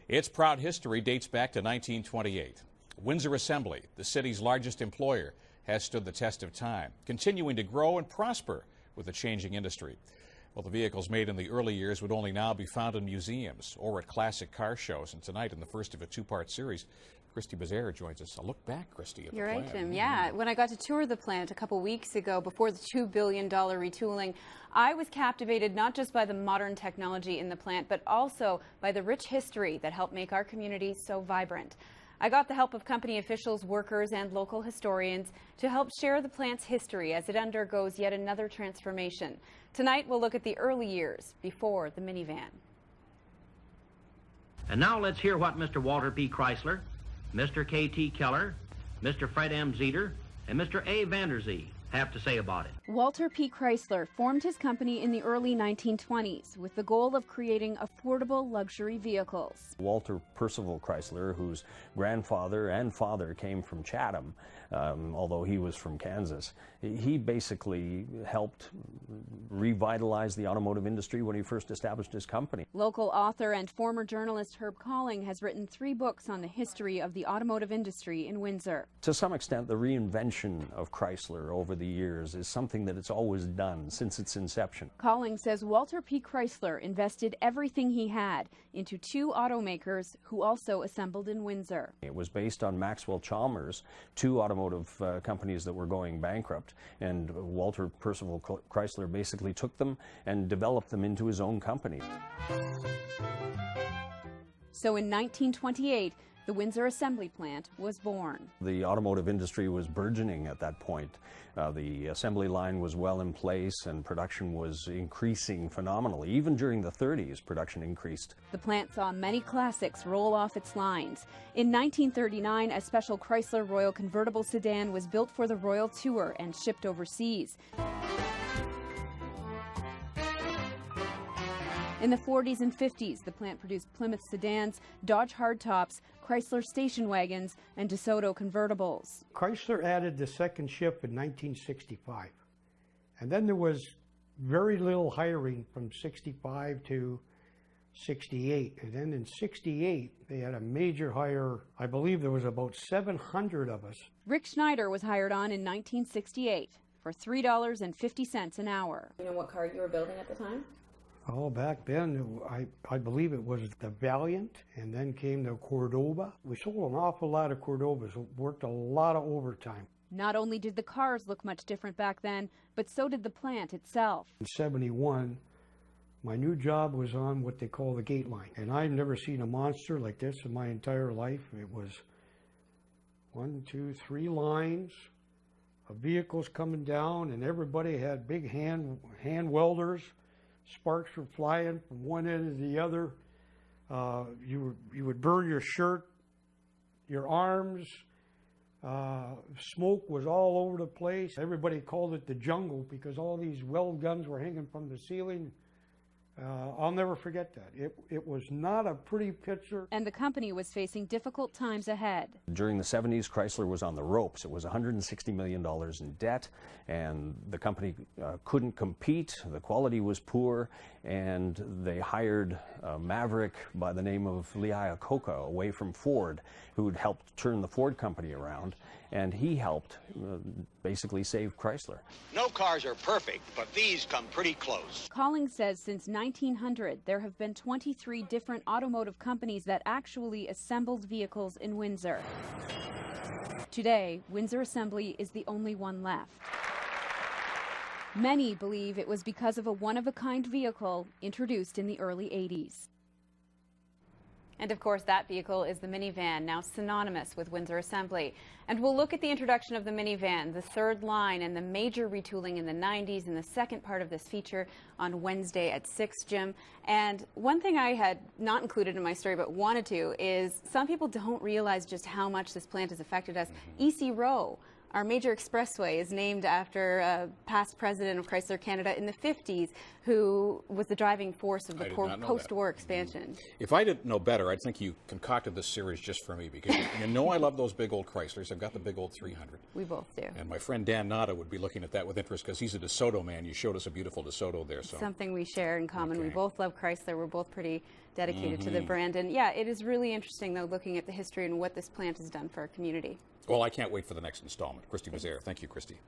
Its proud history dates back to 1928. Windsor Assembly, the city's largest employer, has stood the test of time, continuing to grow and prosper with the changing industry. Well, the vehicles made in the early years would only now be found in museums or at classic car shows. And tonight, in the first of a two-part series, Christie Bezaire joins us. A look back, Christie, at You're the right, plant. Jim. Yeah, when I got to tour the plant a couple weeks ago before the $2 billion retooling, I was captivated not just by the modern technology in the plant, but also by the rich history that helped make our community so vibrant. I got the help of company officials, workers, and local historians to help share the plant's history as it undergoes yet another transformation. Tonight, we'll look at the early years before the minivan. And now let's hear what Mr. Walter P. Chrysler, Mr. K.T. Keller, Mr. Fred M. Zeter, and Mr. A. Vanderzee have to say about it. Walter P. Chrysler formed his company in the early 1920s with the goal of creating affordable luxury vehicles. Walter Percival Chrysler, whose grandfather and father came from Chatham, although he was from Kansas, he basically helped revitalize the automotive industry when he first established his company. Local author and former journalist Herb Calling has written 3 books on the history of the automotive industry in Windsor. To some extent, the reinvention of Chrysler over the years is something that it's always done since its inception. Calling says Walter P. Chrysler invested everything he had into 2 automakers who also assembled in Windsor. It was based on Maxwell Chalmers, 2 automotive companies that were going bankrupt, and Walter Percival Chrysler basically took them and developed them into his own company. So in 1928, the Windsor Assembly Plant was born. The automotive industry was burgeoning at that point. The assembly line was well in place and production was increasing phenomenally. Even during the 30s, production increased. The plant saw many classics roll off its lines. In 1939, a special Chrysler Royal convertible sedan was built for the Royal Tour and shipped overseas. In the 40s and 50s, the plant produced Plymouth sedans, Dodge hardtops, Chrysler station wagons, and DeSoto convertibles. Chrysler added the second shift in 1965. And then there was very little hiring from 65 to 68. And then in 68, they had a major hire. I believe there was about 700 of us. Rick Schneider was hired on in 1968 for $3.50 an hour. You know what car you were building at the time? Oh, back then, I believe it was the Valiant, and then came the Cordoba. We sold an awful lot of Cordobas, worked a lot of overtime. Not only did the cars look much different back then, but so did the plant itself. In 71, my new job was on what they call the gate line, and I've never seen a monster like this in my entire life. It was 1, 2, 3 lines of vehicles coming down, and everybody had big hand welders. Sparks were flying from one end to the other. You would burn your shirt, your arms. Smoke was all over the place. Everybody called it the jungle because all these weld guns were hanging from the ceiling. I'll never forget that. It was not a pretty picture. And the company was facing difficult times ahead. During the 70s, Chrysler was on the ropes. It was $160 million in debt, and the company couldn't compete. The quality was poor, and they hired a maverick by the name of Lee Iacocca away from Ford, who had helped turn the Ford company around, and he helped basically save Chrysler. No cars are perfect, but these come pretty close. Calling says since 1900, there have been 23 different automotive companies that actually assembled vehicles in Windsor. Today, Windsor Assembly is the only one left. Many believe it was because of a one-of-a-kind vehicle introduced in the early 80s. And of course, that vehicle is the minivan, now synonymous with Windsor Assembly. And we'll look at the introduction of the minivan, the third line, and the major retooling in the 90s in the second part of this feature on Wednesday at 6, Jim. And one thing I had not included in my story but wanted to is some people don't realize just how much this plant has affected us. E.C. Rowe, our major expressway, is named after a past president of Chrysler Canada in the 50s who was the driving force of the post-war expansion. If I didn't know better, I'd think you concocted this series just for me because you know I love those big old Chryslers. I've got the big old 300. We both do. And my friend Dan Nada would be looking at that with interest because he's a DeSoto man. You showed us a beautiful DeSoto there. So something we share in common. Okay. We both love Chrysler. We're both pretty dedicated to the brand. And yeah, it is really interesting, though, looking at the history and what this plant has done for our community. Well, I can't wait for the next installment. Christie Bezaire. Thank you, Christie.